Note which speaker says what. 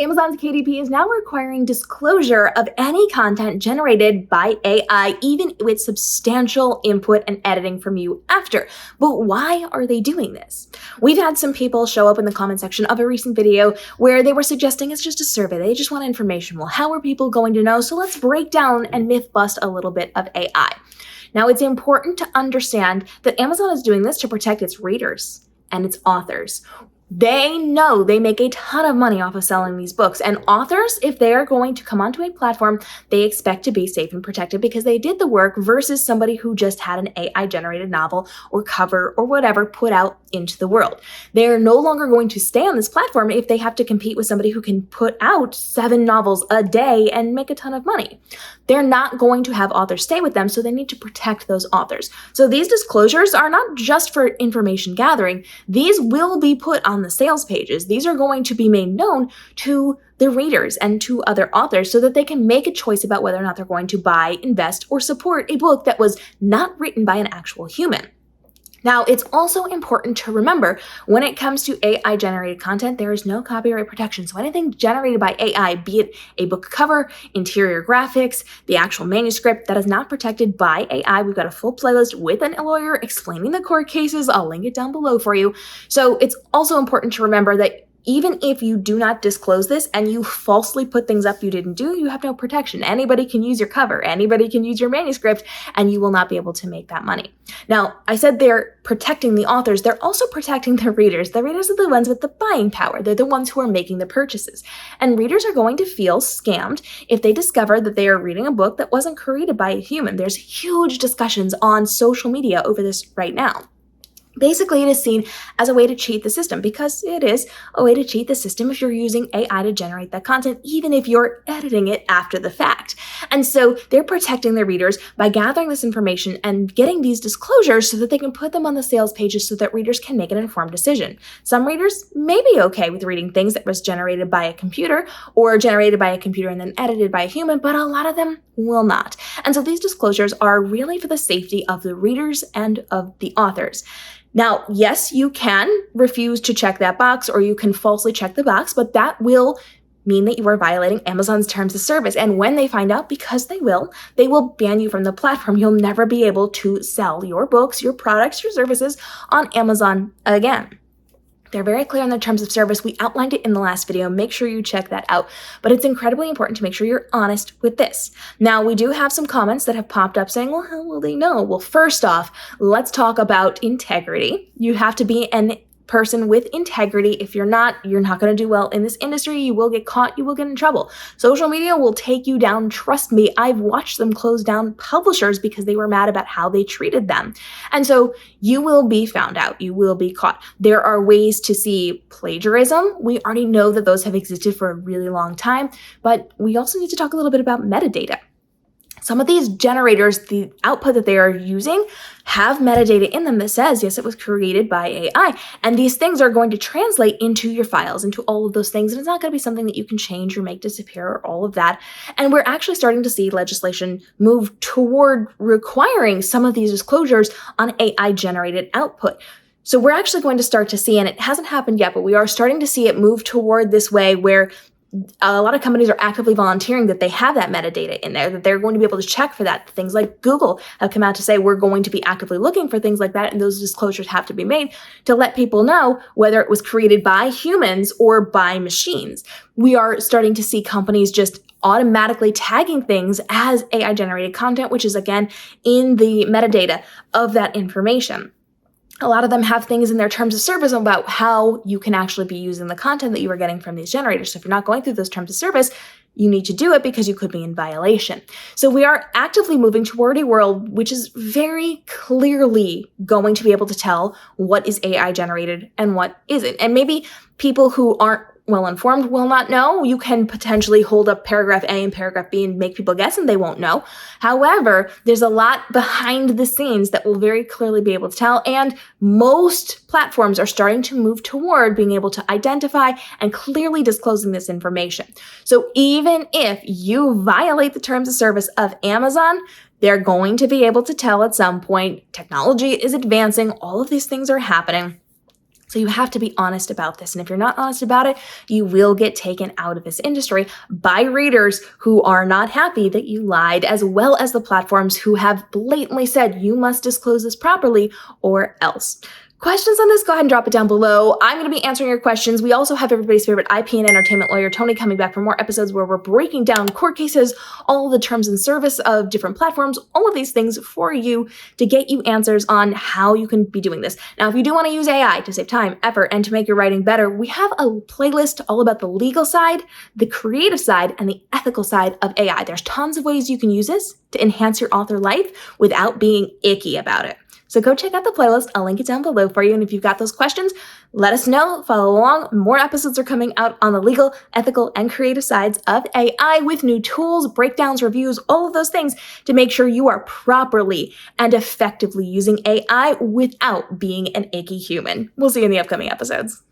Speaker 1: Amazon's KDP is now requiring disclosure of any content generated by AI, even with substantial input and editing from you after. But why are they doing this? We've had some people show up in the comment section of a recent video where they were suggesting it's just a survey. They just want information. Well, how are people going to know? So let's break down and myth bust a little bit of AI. Now, it's important to understand that Amazon is doing this to protect its readers and its authors. They know they make a ton of money off of selling these books, and authors, if they are going to come onto a platform, they expect to be safe and protected because they did the work versus somebody who just had an AI generated novel or cover or whatever put out into the world. They're no longer going to stay on this platform if they have to compete with somebody who can put out 7 novels a day and make a ton of money. They're not going to have authors stay with them, so they need to protect those authors. So these disclosures are not just for information gathering. These will be put on the sales pages. These are going to be made known to the readers and to other authors so that they can make a choice about whether or not they're going to buy, invest, or support a book that was not written by an actual human. Now, it's also important to remember when it comes to AI-generated content, there is no copyright protection. So anything generated by AI, be it a book cover, interior graphics, the actual manuscript, that is not protected by AI. We've got a full playlist with a lawyer explaining the court cases. I'll link it down below for you. So it's also important to remember that even if you do not disclose this and you falsely put things up you didn't do, you have no protection. Anybody can use your cover, anybody can use your manuscript, and you will not be able to make that money. Now, I said they're protecting the authors. They're also protecting the readers. The readers are the ones with the buying power. They're the ones who are making the purchases. And readers are going to feel scammed if they discover that they are reading a book that wasn't created by a human. There's huge discussions on social media over this right now. Basically, it is seen as a way to cheat the system because it is a way to cheat the system if you're using AI to generate that content, even if you're editing it after the fact. And so they're protecting their readers by gathering this information and getting these disclosures so that they can put them on the sales pages so that readers can make an informed decision. Some readers may be okay with reading things that was generated by a computer or generated by a computer and then edited by a human, but a lot of them will not. And so these disclosures are really for the safety of the readers and of the authors. Now, yes, you can refuse to check that box or you can falsely check the box, but that will mean that you are violating Amazon's terms of service. And when they find out, because they will ban you from the platform. You'll never be able to sell your books, your products, your services on Amazon again. They're very clear on their terms of service. We outlined it in the last video. Make sure you check that out. But it's incredibly important to make sure you're honest with this. Now, we do have some comments that have popped up saying, well, how will they know? Well, first off, let's talk about integrity. You have to be an person with integrity. If you're not going to do well in this industry. You will get caught. You will get in trouble. Social media will take you down. Trust me, I've watched them close down publishers because they were mad about how they treated them. And so you will be found out. You will be caught. There are ways to see plagiarism. We already know that those have existed for a really long time, but we also need to talk a little bit about metadata. Some of these generators, the output that they are using, have metadata in them that says, yes, it was created by AI. And these things are going to translate into your files, into all of those things. And it's not going to be something that you can change or make disappear or all of that. And we're actually starting to see legislation move toward requiring some of these disclosures on AI-generated output. So we're actually going to start to see, and it hasn't happened yet, but we are starting to see it move toward this way where a lot of companies are actively volunteering that they have that metadata in there, that they're going to be able to check for that. Things like Google have come out to say we're going to be actively looking for things like that, and those disclosures have to be made to let people know whether it was created by humans or by machines. We are starting to see companies just automatically tagging things as AI-generated content, which is, again, in the metadata of that information. A lot of them have things in their terms of service about how you can actually be using the content that you are getting from these generators. So if you're not going through those terms of service, you need to do it because you could be in violation. So we are actively moving toward a world which is very clearly going to be able to tell what is AI generated and what isn't. And maybe people who aren't well-informed will not know. You can potentially hold up paragraph A and paragraph B and make people guess and they won't know. However, there's a lot behind the scenes that will very clearly be able to tell, and most platforms are starting to move toward being able to identify and clearly disclosing this information. So even if you violate the terms of service of Amazon, they're going to be able to tell at some point. Technology is advancing. All of these things are happening. So you have to be honest about this. And if you're not honest about it, you will get taken out of this industry by readers who are not happy that you lied, as well as the platforms who have blatantly said you must disclose this properly or else. Questions on this, go ahead and drop it down below. I'm going to be answering your questions. We also have everybody's favorite IP and entertainment lawyer, Tony, coming back for more episodes where we're breaking down court cases, all of the terms and service of different platforms, all of these things for you to get you answers on how you can be doing this. Now, if you do want to use AI to save time, effort, and to make your writing better, we have a playlist all about the legal side, the creative side, and the ethical side of AI. There's tons of ways you can use this to enhance your author life without being icky about it. So go check out the playlist. I'll link it down below for you. And if you've got those questions, let us know. Follow along. More episodes are coming out on the legal, ethical, and creative sides of AI with new tools, breakdowns, reviews, all of those things to make sure you are properly and effectively using AI without being an icky human. We'll see you in the upcoming episodes.